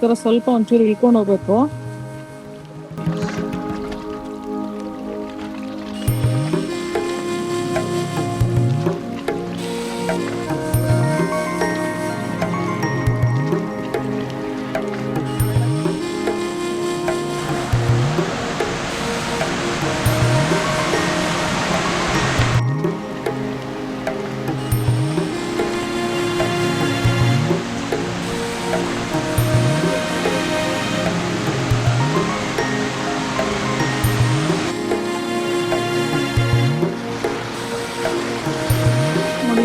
ತರ ಸ್ವಲ್ಪ ಒಂಚೂರು ಇಳ್ಕೊಂಡು ಹೋಗ್ಬೇಕು.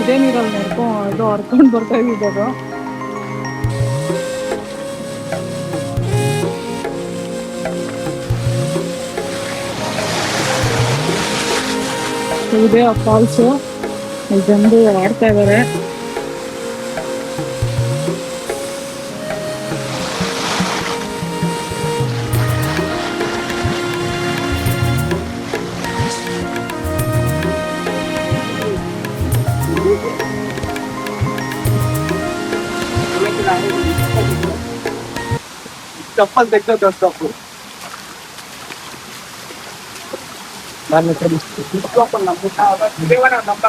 ಇದೇ ನೀರಲ್ಲಿ ಅದು ಹರ್ಕೊಂಡು ಬರ್ತಾ ಇದ್ದಿದ್ದು. ಇದೇ ಆ ಫಾಲ್ಸು, ಜನರು ಆಡ್ತಾ ಇದ್ದಾರೆ. चप्पल देखो दस चप्पल ನಾನು ಚಪ್ಪಲ್ ನಮ್ಮ ದೇವನ ನಮ್ಮ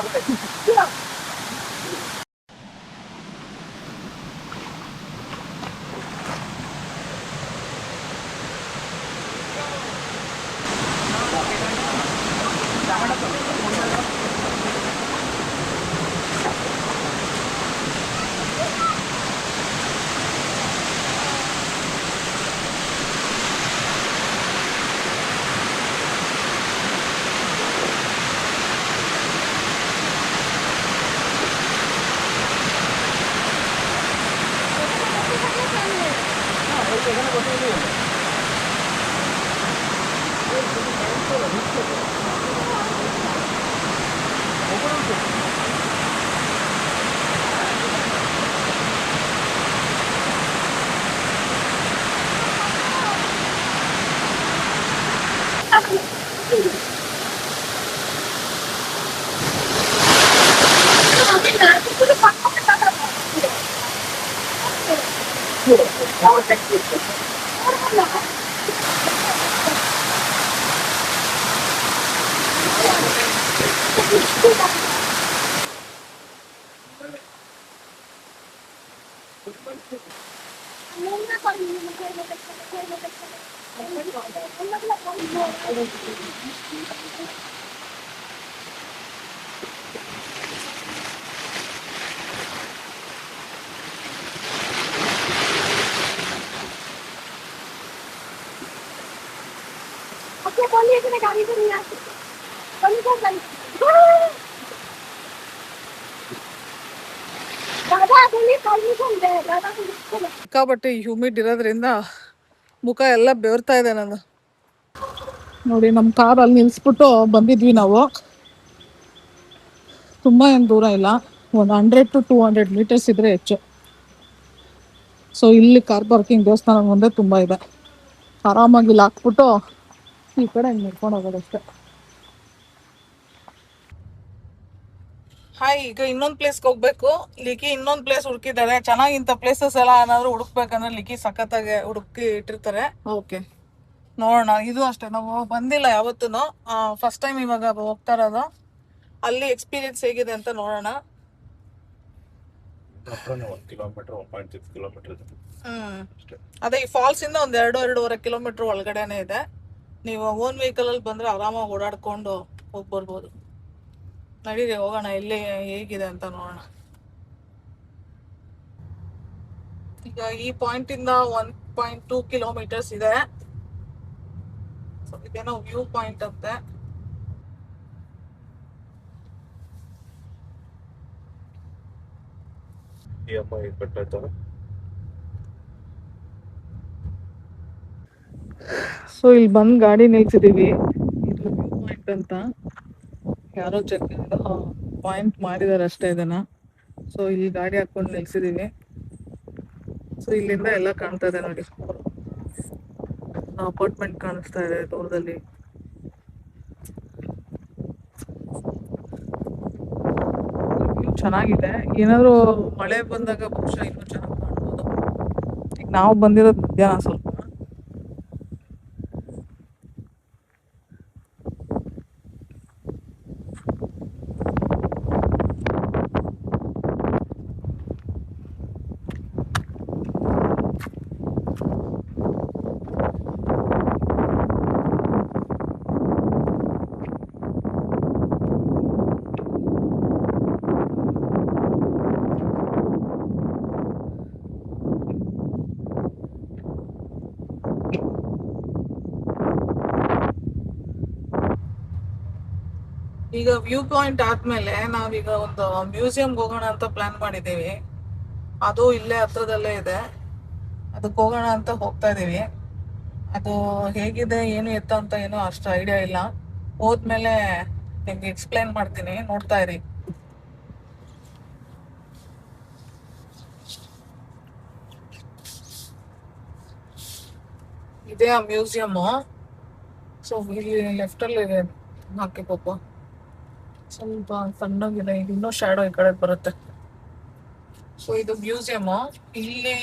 ಸಿಕ್ಕಾಪಟ್ಟೆ ಹ್ಯೂಮಿಡ್ ಇರೋದ್ರಿಂದ ಮುಖ ಎಲ್ಲ ಬೆವರ್ತಾ ಇದೆ ನಾನು. ನೋಡಿ, ನಮ್ಮ ಕಾರ್ ಅಲ್ಲಿ ನಿಲ್ಸ್ಬಿಟ್ಟು ಬಂದಿದ್ವಿ ನಾವು. ತುಂಬ ಏನು ದೂರ ಇಲ್ಲ, ಒಂದು 100 to 200 ಮೀಟರ್ಸ್ ಇದ್ರೆ ಹೆಚ್ಚು. ಸೊ ಇಲ್ಲಿ ಕಾರ್ ಪಾರ್ಕಿಂಗ್ ದೇವಸ್ಥಾನ ಮುಂದೆ ತುಂಬ ಇದೆ. ಆರಾಮಾಗಿ ಇಲ್ಲಿ ಹಾಕ್ಬಿಟ್ಟು ಈ ಕಡೆ ಹಿಂಗೆ ನಿಡ್ಕೊಂಡು ಹೋಗೋದಷ್ಟೇ. ಹಾಯ್, ಈಗ ಇನ್ನೊಂದು ಪ್ಲೇಸ್ಗೆ ಹೋಗ್ಬೇಕು. ಲಿಖಿ ಇನ್ನೊಂದು ಪ್ಲೇಸ್ ಹುಡುಕಿದ್ದಾರೆ. ಚೆನ್ನಾಗಿ ಇಂಥ ಪ್ಲೇಸಸ್ ಎಲ್ಲ ಏನಾದ್ರು ಹುಡುಕ್ಬೇಕಂದ್ರೆ ಲಿಖಿ ಸಖತ್ತಾಗಿ ಹುಡುಕಿ ಇಟ್ಟಿರ್ತಾರೆ. ಓಕೆ, ನೋಡೋಣ. ಇದು ಅಷ್ಟೇ, ನಾವು ಬಂದಿಲ್ಲ ಯಾವತ್ತೂ, ಫಸ್ಟ್ ಟೈಮ್ ಇವಾಗ ಹೋಗ್ತಾ ಇರೋದು. ಅಲ್ಲಿ ಎಕ್ಸ್ಪೀರಿಯನ್ಸ್ ಹೇಗಿದೆ ಅಂತ ನೋಡೋಣ. ಅದೇ ಈ ಫಾಲ್ಸ್ ಇಂದ ಒಂದು 2-2.5 ಕಿಲೋಮೀಟರ್ ಒಳಗಡೆನೆ ಇದೆ. ನೀವು ಓನ್ ವೆಹಿಕಲ್ ಅಲ್ಲಿ ಬಂದ್ರೆ ಆರಾಮಾಗಿ ಓಡಾಡ್ಕೊಂಡು ಹೋಗಿ ಬರ್ಬೋದು. ನಡೀರಿ ಹೋಗೋಣ, ಎಲ್ಲಿ ಹೇಗಿದೆ ಅಂತ ನೋಡೋಣ. ಈಗ ಈ ಪಾಯಿಂಟ್ ಇಂದ 1.2 ಕಿಲೋಮೀಟರ್ಸ್ ಇದೆ. ಇದೇನೋ ವ್ಯೂ ಪಾಯಿಂಟ್ ಅಂತೆ. ಸೊ ಇಲ್ಲಿ ಬಂದು ಗಾಡಿ ನಿಲ್ಸಿದೀವಿ. ಇದು ವ್ಯೂ ಪಾಯಿಂಟ್ ಅಂತ ಯಾರೋ ಚೆಕ್ ಪಾಯಿಂಟ್ ಮಾಡಿದಾರೆ ಅಷ್ಟೇ ಇದನ್ನ. ಸೊ ಇಲ್ಲಿ ಗಾಡಿ ಹಾಕೊಂಡು ನಿಲ್ಸಿದೀವಿ. ಸೊ ಇಲ್ಲಿಂದ ಎಲ್ಲ ಕಾಣ್ತಾ ಇದೆ ನೋಡಿ, ಅಪಾರ್ಟ್ಮೆಂಟ್ ಕಾಣಿಸ್ತಾ ಇದೆ ದೂರದಲ್ಲಿ. ಚೆನ್ನಾಗಿದೆ. ಏನಾದ್ರು ಮಳೆ ಬಂದಾಗ ಬಹುಶಃ ಇನ್ನೂ ಚೆನ್ನಾಗಿ ಕಾಣ್ಬೋದು. ನಾವು ಬಂದಿರೋದು ಮಧ್ಯಾಹ್ನ ಸ್ವಲ್ಪ. ಈಗ ವ್ಯೂ ಪಾಯಿಂಟ್ ಆದ್ಮೇಲೆ ನಾವೀಗ ಒಂದು ಮ್ಯೂಸಿಯಂಗೆ ಹೋಗೋಣ ಅಂತ ಪ್ಲಾನ್ ಮಾಡಿದ್ದೀವಿ. ಅದು ಇಲ್ಲೇ ಹತ್ರದಲ್ಲೇ ಇದೆ, ಅದಕ್ಕೆ ಹೋಗೋಣ ಅಂತ ಹೋಗ್ತಾ ಇದೀವಿ. ಅದು ಹೇಗಿದೆ ಏನು ಎತ್ತ ಅಂತ ಏನೋ ಅಷ್ಟು ಐಡಿಯಾ ಇಲ್ಲ. ಹೋದ್ಮೇಲೆ ನಿಮ್ಗೆ ಎಕ್ಸ್ಪ್ಲೈನ್ ಮಾಡ್ತೀನಿ, ನೋಡ್ತಾ ಇರಿ. ಇದೇ ಆ ಮ್ಯೂಸಿಯಮ್ಮು. ಸೊ ಇಲ್ಲಿ ಲೆಫ್ಟ್ ಅಲ್ಲಿ ಇದೆ, ಹಾಕಿ ಪಾಪ ಸ್ವಲ್ಪ ಸಣ್ಣಗಿದೆ, ಇದು ಇನ್ನೂ ಶಾಡೋ ಈ ಕಡೆ ಬರುತ್ತೆ. ಸೊ ಇದು ಮ್ಯೂಸಿಯಮ್. ಇಲ್ಲಿ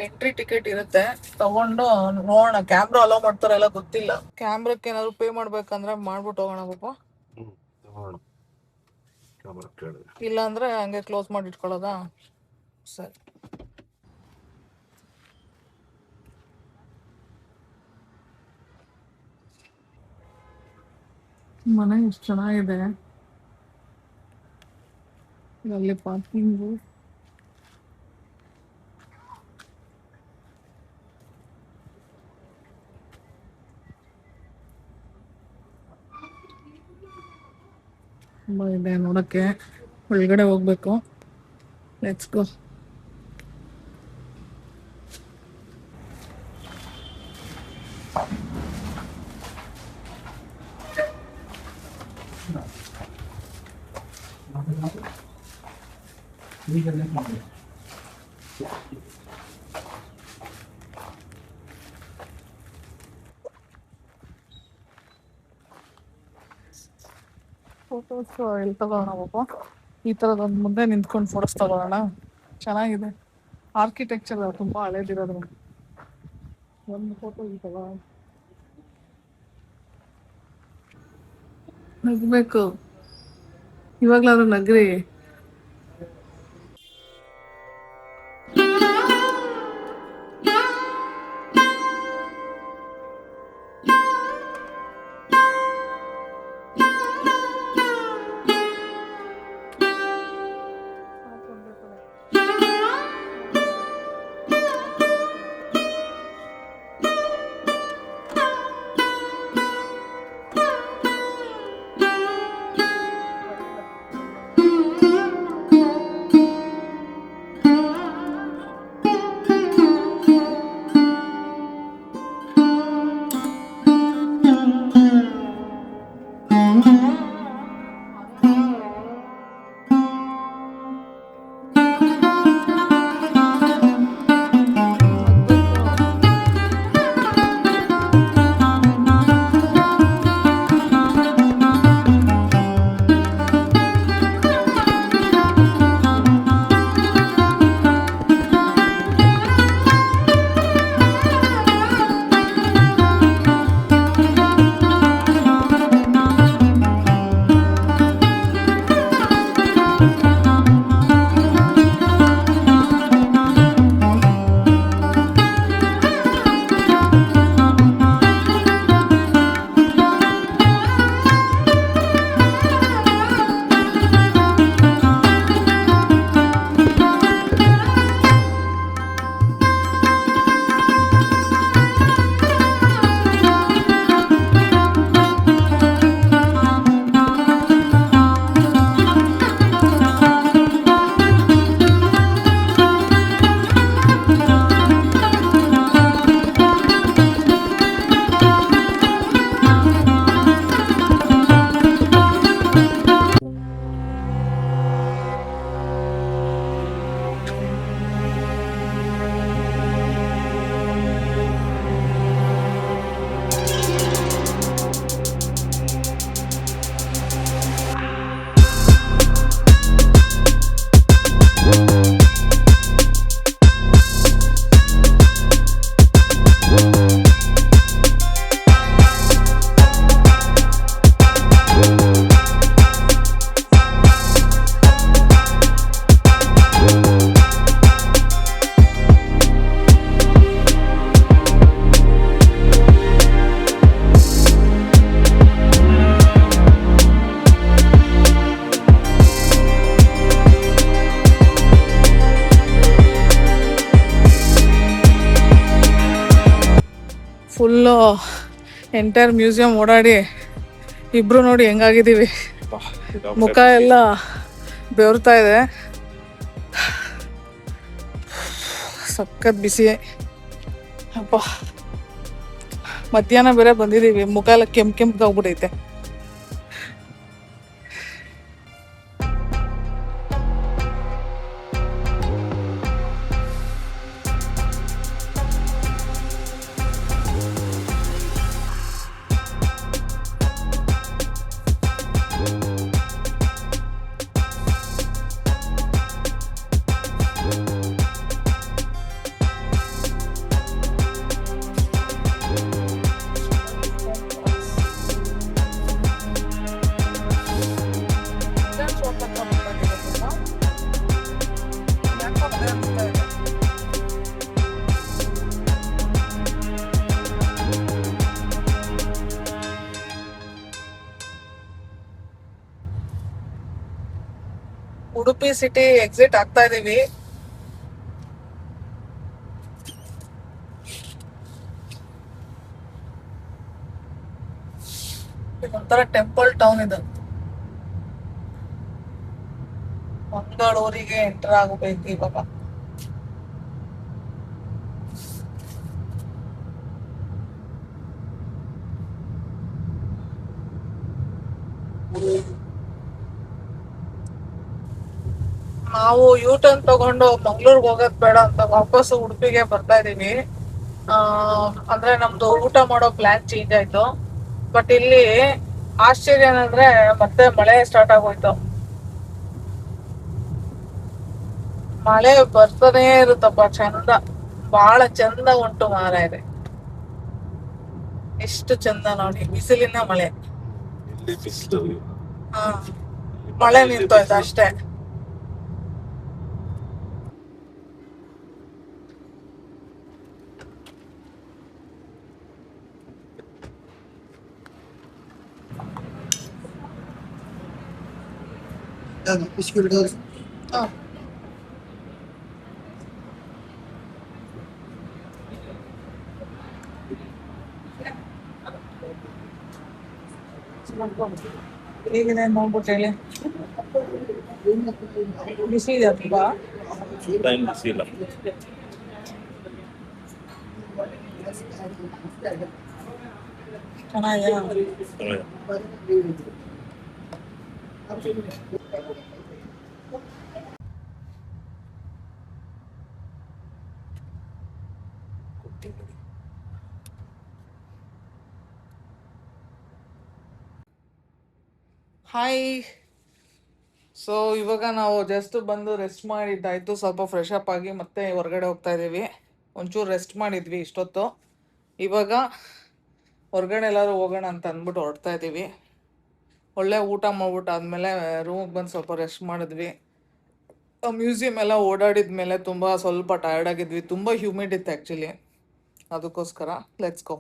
ಎಂಟ್ರಿ ಟಿಕೆಟ್ ಇರುತ್ತೆ, ತಗೊಂಡು ನೋಡೋಣ. ಕ್ಯಾಮ್ರಾ ಅಲೋ ಮಾಡ್ತಾರ ಎಲ್ಲ ಗೊತ್ತಿಲ್ಲ. ಕ್ಯಾಮ್ರಕ್ಕೆ ಏನಾದ್ರು ಪೇ ಮಾಡ್ಬೇಕಂದ್ರೆ ಮಾಡ್ಬಿಟ್ಟು ಹೋಗೋಣ ಪಾಪ. ಇಲ್ಲ ಅಂದ್ರೆ ಹಂಗೆ ಕ್ಲೋಸ್ ಮಾಡಿ ಇಟ್ಕೊಳ್ಳೋದಾ? ಸರಿ. ಮನೆ ಎಷ್ಟು ಚೆನ್ನಾಗಿದೆ. ಅಲ್ಲಿ ಪಾರ್ಕಿಂಗು, ತುಂಬಾ ಇದೆ ನೋಡಕ್ಕೆ. ಒಳಗಡೆ ಹೋಗ್ಬೇಕು. Let's go. ಫೋಟೋಸ್ ಎಲ್ಲಿ ತಗೋಣ ಪಾಪ? ಈ ಥರದೊಂದು ಮುಂದೆ ನಿಂತ್ಕೊಂಡು ಫೋಟೋಸ್ ತಗೋಣ. ಚೆನ್ನಾಗಿದೆ. ಆರ್ಕಿಟೆಕ್ಚರ್ ತುಂಬಾ ಹಳೇದಿರೋದು. ಒಂದು ಫೋಟೋ ಈ ತಗೋ. ನಗ್ಬೇಕು, ಇವಾಗ್ಲಾದ್ರು ನಗ್ರಿ. ಎಂಟೈರ್ ಮ್ಯೂಸಿಯಂ ಓಡಾಡಿ ಇಬ್ರು ನೋಡಿ ಹೆಂಗಾಗಿದ್ದೀವಿ. ಮುಖ ಎಲ್ಲ ಬೆವರ್ತಾ ಇದೆ, ಸಖತ್ ಬಿಸಿ. ಅಪ್ಪ ಮಧ್ಯಾಹ್ನ ಬೇರೆ ಬಂದಿದ್ದೀವಿ, ಮುಖ ಎಲ್ಲ ಕೆಂಪ್ಗಾಗ್ಬಿಟ್ಟೈತೆ. ಉಡುಪಿ ಸಿಟಿ ಎಕ್ಸಿಟ್ ಆಗ್ತಾ ಇದೀವಿ. ಇದೊಂಥರ ಟೆಂಪಲ್ ಟೌನ್ ಇದು. ಮಂಗಳೂರಿಗೆ ಎಂಟರ್ ಆಗಬೇಕು ಇವಾಗ. ನಾವು ಯೂ ಟರ್ನ್ ತಗೊಂಡು ಮಂಗ್ಳೂರ್ಗೆ ಹೋಗೋದ್ ಬೇಡ ಅಂತ ವಾಪಸ್ ಉಡುಪಿಗೆ ಬರ್ತಾ ಇದೀವಿ. ಅಂದ್ರೆ ನಮ್ದು ಊಟ ಮಾಡೋ ಪ್ಲಾನ್ ಚೇಂಜ್ ಆಯ್ತು. ಬಟ್ ಇಲ್ಲಿ ಆಶ್ಚರ್ಯ ಏನಂದ್ರೆ ಮತ್ತೆ ಮಳೆ ಸ್ಟಾರ್ಟ್ ಆಗೋಯ್ತು. ಮಳೆ ಬರ್ತಾನೆ ಇರುತ್ತಪ್ಪ, ಚಂದ, ಬಹಳ ಚಂದ ಉಂಟು ಮಾರಾಯ. ಎಷ್ಟು ಚಂದ ನೋಡಿ, ಬಿಸಿಲಿನ ಮಳೆ. ಹಾ, ಮಳೆ ನಿಂತೋಯ್ತು ಅಷ್ಟೇ. ಹಾ. ಹೇಗಿದೆ ನೋಡ್ಬಿಟ್ಟು ಹೇಳಿ. ಬಿಸಿ ಇದೆ ತುಂಬಾ. ಬಿಸಿ ಇಲ್ಲ. ಚೆನ್ನಾಗಿದೆ. ಹಾಯ್. ಸೊ ಇವಾಗ ನಾವು ಜಸ್ಟ್ ಬಂದು ರೆಸ್ಟ್ ಮಾಡಿದ್ದಾಯ್ತು, ಸ್ವಲ್ಪ ಫ್ರೆಶ್ ಅಪ್ ಆಗಿ ಮತ್ತೆ ಹೊರಗಡೆ ಹೋಗ್ತಾ ಇದ್ದೀವಿ. ಒಂಚೂರು ರೆಸ್ಟ್ ಮಾಡಿದ್ವಿ ಇಷ್ಟೊತ್ತು. ಇವಾಗ ಹೊರಗಡೆ ಎಲ್ಲರೂ ಹೋಗೋಣ ಅಂತ ಅಂದ್ಬಿಟ್ಟು ಹೊರಡ್ತಾ ಇದ್ದೀವಿ. ಒಳ್ಳೆ ಊಟ ಮಾಡ್ಬಿಟ್ಟು ಆದಮೇಲೆ ರೂಮಿಗೆ ಬಂದು ಸ್ವಲ್ಪ ರೆಸ್ಟ್ ಮಾಡಿದ್ವಿ. ಮ್ಯೂಸಿಯಂ ಎಲ್ಲ ಓಡಾಡಿದ ಮೇಲೆ ತುಂಬ ಸ್ವಲ್ಪ ಟಯರ್ಡ್ ಆಗಿದ್ವಿ. ತುಂಬ ಹ್ಯೂಮಿಡ್ ಇತ್ತು ಆ್ಯಕ್ಚುಲಿ, ಅದಕ್ಕೋಸ್ಕರ ಲೆಟ್ಸ್ ಗೋ.